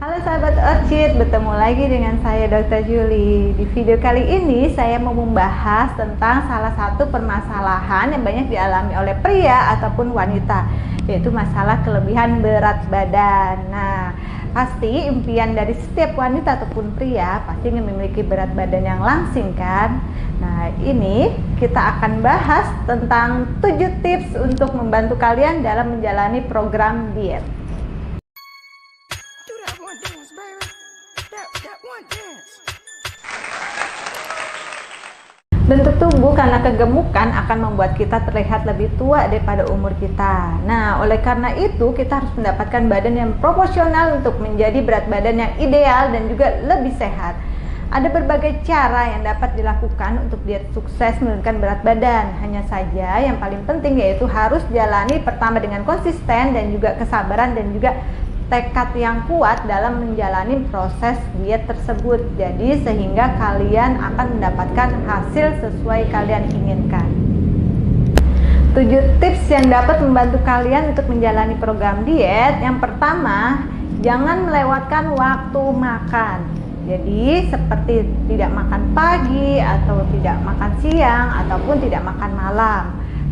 Halo sahabat Orchid, bertemu lagi dengan saya Dr. Julie. Di video kali ini saya mau membahas tentang salah satu permasalahan yang banyak dialami oleh pria ataupun wanita, yaitu masalah kelebihan berat badan. Nah, pasti impian dari setiap wanita ataupun pria pasti ingin memiliki berat badan yang langsing kan? Nah, ini kita akan bahas tentang 7 tips untuk membantu kalian dalam menjalani program diet. Bentuk tubuh karena kegemukan akan membuat kita terlihat lebih tua daripada umur kita. Nah, oleh karena itu kita harus mendapatkan badan yang proporsional untuk menjadi berat badan yang ideal dan juga lebih sehat. Ada berbagai cara yang dapat dilakukan untuk diet sukses menurunkan berat badan. Hanya saja yang paling penting yaitu harus jalani pertama dengan konsisten dan juga kesabaran dan juga tekad yang kuat dalam menjalani proses diet tersebut. Jadi sehingga kalian akan mendapatkan hasil sesuai kalian inginkan. 7 tips yang dapat membantu kalian untuk menjalani program diet. Yang pertama, jangan melewatkan waktu makan. Jadi seperti tidak makan pagi atau tidak makan siang ataupun tidak makan malam.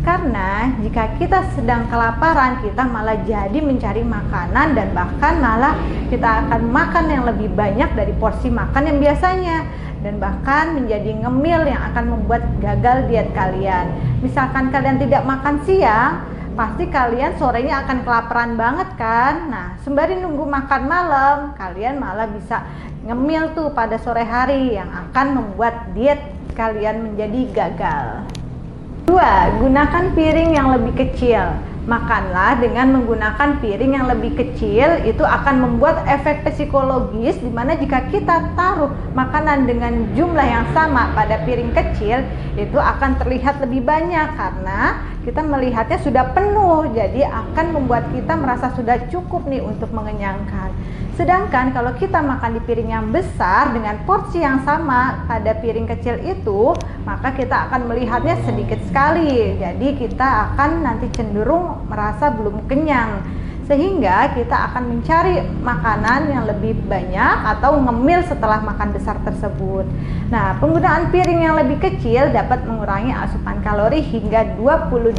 Karena jika kita sedang kelaparan, kita malah jadi mencari makanan dan bahkan malah kita akan makan yang lebih banyak dari porsi makan yang biasanya, dan bahkan menjadi ngemil yang akan membuat gagal diet kalian. Misalkan kalian tidak makan siang, pasti kalian sorenya akan kelaparan banget kan? Nah, sembari nunggu makan malam, kalian malah bisa ngemil tuh pada sore hari yang akan membuat diet kalian menjadi gagal. 2. Gunakan piring yang lebih kecil. Makanlah dengan menggunakan piring yang lebih kecil. Itu akan membuat efek psikologis di mana jika kita taruh makanan dengan jumlah yang sama pada piring kecil, itu akan terlihat lebih banyak karena kita melihatnya sudah penuh. Jadi akan membuat kita merasa sudah cukup nih untuk mengenyangkan. Sedangkan kalau kita makan di piring yang besar dengan porsi yang sama pada piring kecil itu, maka kita akan melihatnya sedikit sekali. Jadi kita akan nanti cenderung merasa belum kenyang. Sehingga kita akan mencari makanan yang lebih banyak atau ngemil setelah makan besar tersebut. Nah, penggunaan piring yang lebih kecil dapat mengurangi asupan kalori hingga 22%.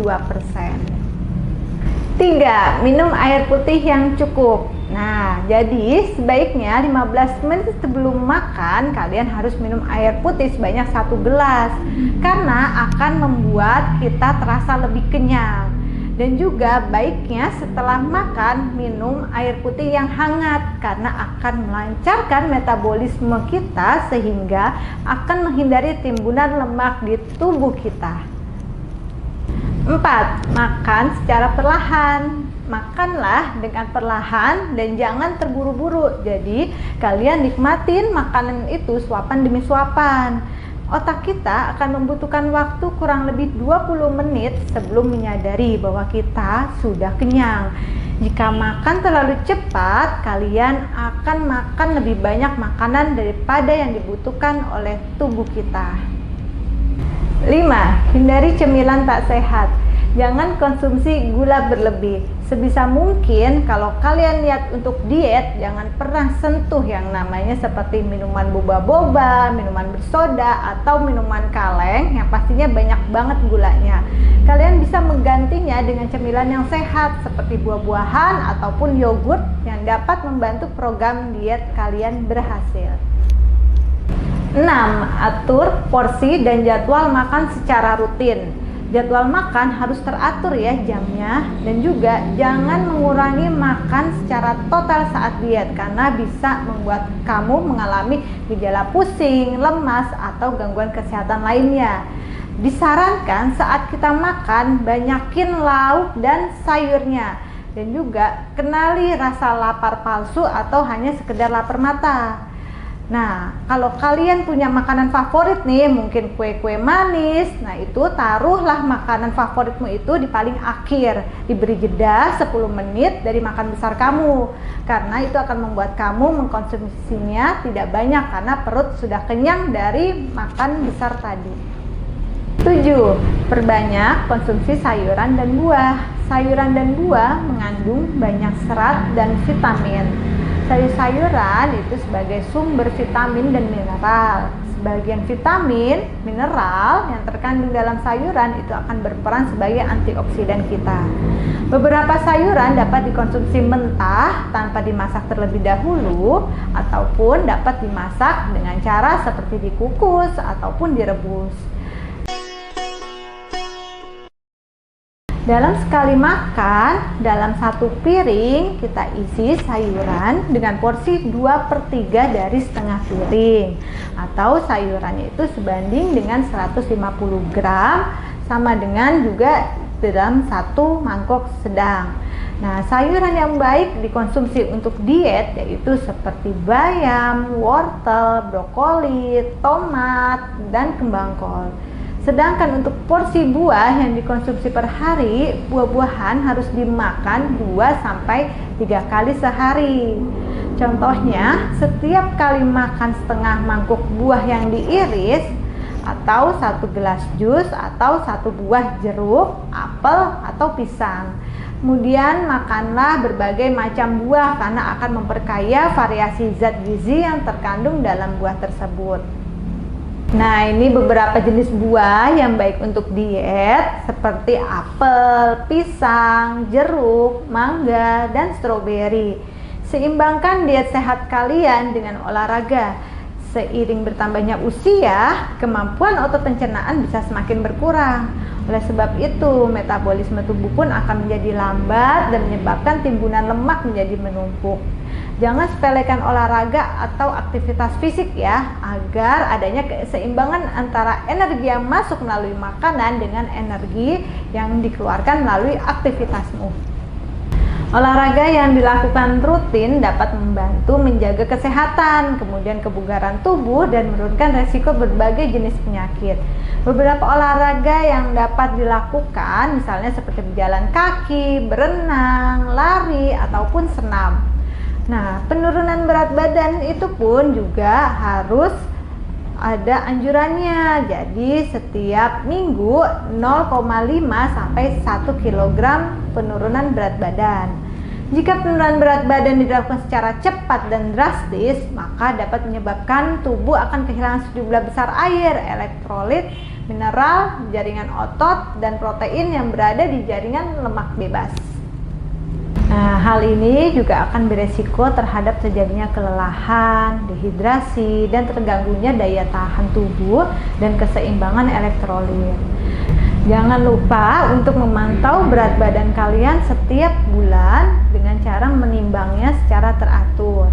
3. Minum air putih yang cukup. Nah, jadi sebaiknya 15 menit sebelum makan kalian harus minum air putih sebanyak 1 gelas karena akan membuat kita terasa lebih kenyang. Dan juga baiknya setelah makan minum air putih yang hangat karena akan melancarkan metabolisme kita sehingga akan menghindari timbunan lemak di tubuh kita. 4. Makan secara perlahan. Makanlah dengan perlahan dan jangan terburu-buru. Jadi kalian nikmatin makanan itu suapan demi suapan. Otak kita akan membutuhkan waktu kurang lebih 20 menit sebelum menyadari bahwa kita sudah kenyang. Jika makan terlalu cepat, kalian akan makan lebih banyak makanan daripada yang dibutuhkan oleh tubuh kita. 5. Hindari cemilan tak sehat. Jangan konsumsi gula berlebih. Sebisa mungkin kalau kalian niat untuk diet, jangan pernah sentuh yang namanya seperti minuman boba-boba, minuman bersoda, atau minuman kaleng yang pastinya banyak banget gulanya. Kalian bisa menggantinya dengan cemilan yang sehat seperti buah-buahan ataupun yogurt yang dapat membantu program diet kalian berhasil. 6. Atur porsi dan jadwal makan secara rutin. Jadwal makan harus teratur ya jamnya, dan juga jangan mengurangi makan secara total saat diet karena bisa membuat kamu mengalami gejala pusing, lemas, atau gangguan kesehatan lainnya. Disarankan saat kita makan banyakin lauk dan sayurnya, dan juga kenali rasa lapar palsu atau hanya sekedar lapar mata. Nah, kalau kalian punya makanan favorit nih, mungkin kue-kue manis, nah itu taruhlah makanan favoritmu itu di paling akhir. Diberi jeda 10 menit dari makan besar kamu, karena itu akan membuat kamu mengkonsumsinya tidak banyak karena perut sudah kenyang dari makan besar tadi. 7. Perbanyak konsumsi sayuran dan buah. Sayuran dan buah mengandung banyak serat dan vitamin. Sayur-sayuran itu sebagai sumber vitamin dan mineral. Sebagian vitamin, mineral yang terkandung dalam sayuran itu akan berperan sebagai antioksidan kita. Beberapa sayuran dapat dikonsumsi mentah tanpa dimasak terlebih dahulu, ataupun dapat dimasak dengan cara seperti dikukus ataupun direbus. Dalam sekali makan, dalam satu piring kita isi sayuran dengan porsi 2/3 dari setengah piring, atau sayurannya itu sebanding dengan 150 gram, sama dengan juga dalam satu mangkok sedang. Nah, sayuran yang baik dikonsumsi untuk diet yaitu seperti bayam, wortel, brokoli, tomat, dan kembang kol. Sedangkan untuk porsi buah yang dikonsumsi per hari, buah-buahan harus dimakan 2-3 kali sehari. Contohnya, setiap kali makan setengah mangkuk buah yang diiris, atau 1 gelas jus, atau 1 buah jeruk, apel, atau pisang. Kemudian makanlah berbagai macam buah karena akan memperkaya variasi zat gizi yang terkandung dalam buah tersebut. Nah, ini beberapa jenis buah yang baik untuk diet seperti apel, pisang, jeruk, mangga, dan stroberi. Seimbangkan diet sehat kalian dengan olahraga. Seiring bertambahnya usia, kemampuan otot pencernaan bisa semakin berkurang. Oleh sebab itu, metabolisme tubuh pun akan menjadi lambat dan menyebabkan timbunan lemak menjadi menumpuk. Jangan sepelekan olahraga atau aktivitas fisik ya, agar adanya keseimbangan antara energi yang masuk melalui makanan dengan energi yang dikeluarkan melalui aktivitasmu. Olahraga yang dilakukan rutin dapat membantu menjaga kesehatan, kemudian kebugaran tubuh, dan menurunkan resiko berbagai jenis penyakit. Beberapa olahraga yang dapat dilakukan misalnya seperti berjalan kaki, berenang, lari, ataupun senam. Nah, penurunan berat badan itu pun juga harus ada anjurannya. Jadi setiap minggu 0,5 sampai 1 kg penurunan berat badan. Jika penurunan berat badan dilakukan secara cepat dan drastis, maka dapat menyebabkan tubuh akan kehilangan sejumlah besar air, elektrolit, mineral, jaringan otot, dan protein yang berada di jaringan lemak bebas. Nah, hal ini juga akan beresiko terhadap terjadinya kelelahan, dehidrasi, dan terganggunya daya tahan tubuh dan keseimbangan elektrolit. Jangan lupa untuk memantau berat badan kalian setiap bulan dengan cara menimbangnya secara teratur.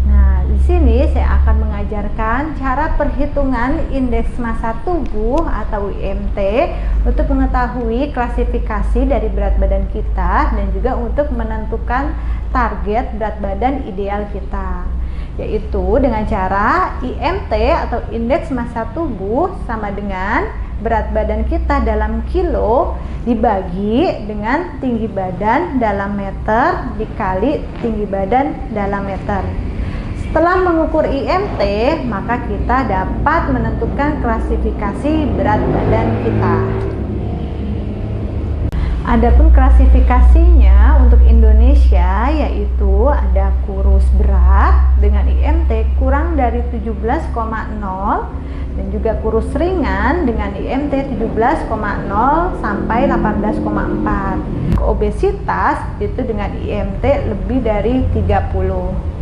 Nah, di sini saya akan mengajarkan cara perhitungan indeks massa tubuh atau IMT untuk mengetahui klasifikasi dari berat badan kita dan juga untuk menentukan target berat badan ideal kita, yaitu dengan cara IMT atau indeks massa tubuh sama dengan berat badan kita dalam kilo dibagi dengan tinggi badan dalam meter dikali tinggi badan dalam meter. Setelah mengukur IMT, maka kita dapat menentukan klasifikasi berat badan kita. Adapun klasifikasinya untuk Indonesia yaitu ada kurus berat dengan IMT kurang dari 17,0 dan juga kurus ringan dengan IMT 17,0 sampai 18,4. Obesitas itu dengan IMT lebih dari 30.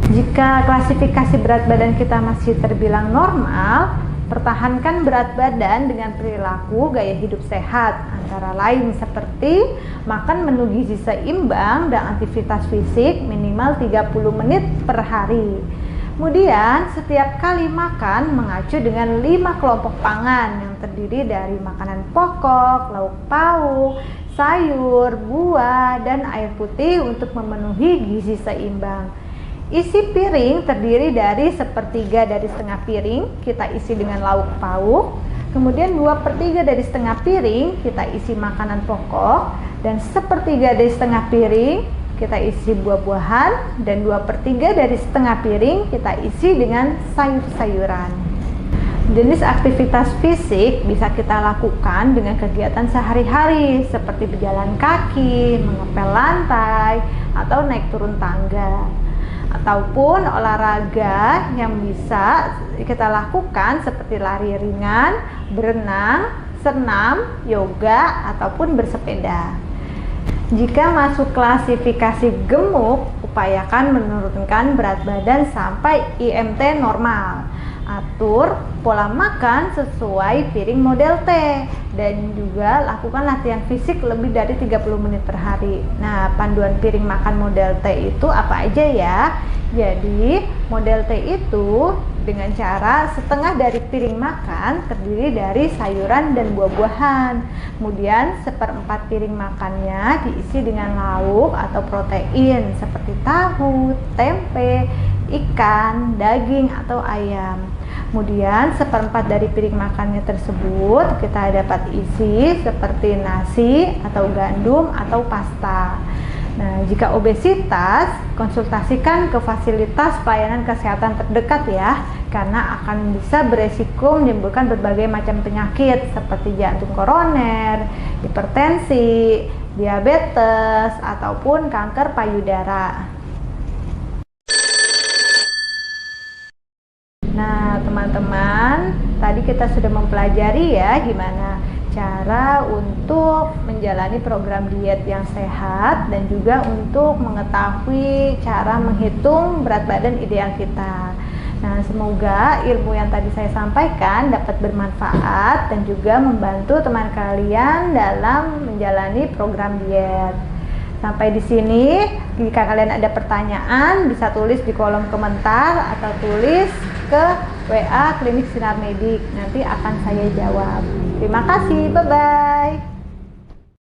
Jika klasifikasi berat badan kita masih terbilang normal, pertahankan berat badan dengan perilaku gaya hidup sehat, antara lain seperti makan menu gizi seimbang dan aktivitas fisik minimal 30 menit per hari. Kemudian setiap kali makan mengacu dengan 5 kelompok pangan yang terdiri dari makanan pokok, lauk pauk, sayur, buah, dan air putih untuk memenuhi gizi seimbang. Isi piring terdiri dari 1/3 dari setengah piring kita isi dengan lauk pauk, kemudian 2/3 dari setengah piring kita isi makanan pokok, dan 1/3 dari setengah piring kita isi buah-buahan, dan 2/3 dari setengah piring kita isi dengan sayur-sayuran. Jenis aktivitas fisik bisa kita lakukan dengan kegiatan sehari-hari seperti berjalan kaki, mengepel lantai, atau naik turun tangga. ataupun olahraga yang bisa kita lakukan seperti lari ringan, berenang, senam, yoga, ataupun bersepeda. Jika masuk klasifikasi gemuk, upayakan menurunkan berat badan sampai IMT normal. Atur pola makan sesuai piring model T dan juga lakukan latihan fisik lebih dari 30 menit per hari. Nah, panduan piring makan model T itu apa aja ya? Jadi, model T itu dengan cara setengah dari piring makan terdiri dari sayuran dan buah-buahan. Kemudian seperempat piring makannya diisi dengan lauk atau protein seperti tahu, tempe, ikan, daging atau ayam. Kemudian seperempat dari piring makannya tersebut kita dapat isi seperti nasi atau gandum atau pasta. Nah, jika obesitas, konsultasikan ke fasilitas pelayanan kesehatan terdekat ya, karena akan bisa beresiko menimbulkan berbagai macam penyakit seperti jantung koroner, hipertensi, diabetes, ataupun kanker payudara. Nah, teman-teman, tadi kita sudah mempelajari ya gimana cara untuk menjalani program diet yang sehat dan juga untuk mengetahui cara menghitung berat badan ideal kita. Nah, semoga ilmu yang tadi saya sampaikan dapat bermanfaat dan juga membantu teman kalian dalam menjalani program diet. Sampai di sini, jika kalian ada pertanyaan bisa tulis di kolom komentar atau tulis ke WA Klinik Sinar Medik. Nanti akan saya jawab. Terima kasih, bye-bye.